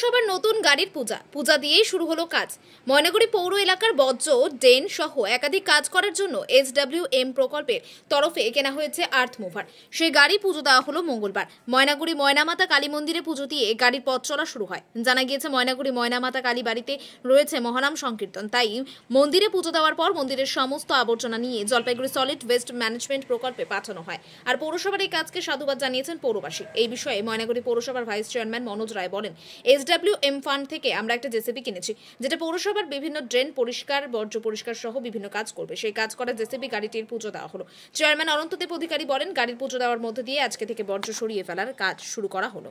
পৌরসভার নতুন গাড়ির পূজা দিয়েই শুরু হলো কাজ। ময়নাগুড়ি পৌর এলাকার বজ্র ড্রেন সহ একাধিক কাজ করার জন্য SWM প্রকল্পের তরফে কেনা হয়েছে আর্থ মুভার। সেই গাড়ি পুজো দেওয়া হলো মঙ্গলবার। ময়নাগুড়ি ময়নামাতা কালী মন্দিরে পুজো দিয়ে গাড়ির পথ চলা শুরু হয়। জানা গিয়েছে ময়নাগুড়ি ময়নামাতা কালী বাড়িতে রয়েছে মহানাম সংকীর্তন, তাই মন্দিরে পুজো দেওয়ার পর মন্দিরের সমস্ত আবর্জনা নিয়ে জলপাইগুড়ি সলিড ওয়েস্ট ম্যানেজমেন্ট প্রকল্পে পাঠানো হয়। আর পৌরসভার এই কাজকে সাধুবাদ জানিয়েছেন পৌরবাসী। এই বিষয়ে ময়নাগুড়ি পৌরসভার ভাইস চেয়ারম্যান মনোজ রায় বলেন, SWM ফান্ড থেকে আমরা একটা জেসিবি কিনেছি, যেটা পৌরসভার বিভিন্ন ড্রেন পরিষ্কার, বর্জ্য পরিষ্কার সহ বিভিন্ন কাজ করবে। সেই কাজ করা জেসিবি গাড়িটির পুজো দেওয়া হলো। চেয়ারম্যান অনন্তদেব অধিকারী বলেন, গাড়ির পুজো দেওয়ার মধ্য দিয়ে আজকে থেকে বর্জ্য সরিয়ে ফেলার কাজ শুরু করা হলো।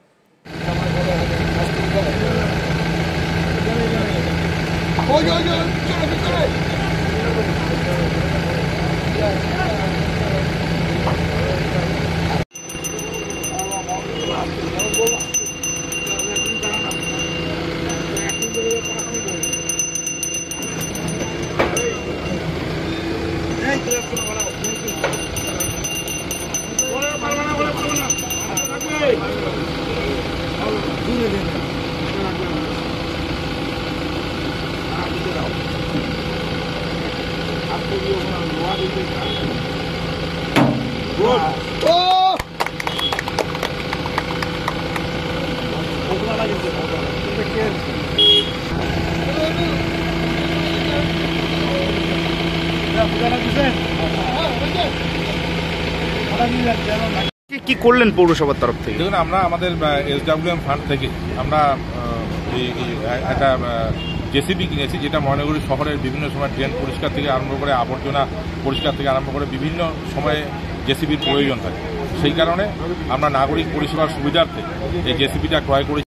কি করলেন পৌরসভার তরফ থেকে? দেখুন, আমরা আমাদের SWM ফান্ড থেকে আমরা একটা জেসিবি কিনেছি, যেটা ময়নাগুড়ি শহরের বিভিন্ন সময় ড্রেন পরিষ্কার থেকে আরম্ভ করে আবর্জনা পরিষ্কার থেকে আরম্ভ করে বিভিন্ন সময়ে জেসিবির প্রয়োজন থাকে। সেই কারণে আমরা নাগরিক পরিষেবার সুবিধার্থে এই জেসিবিটা ক্রয় করেছি।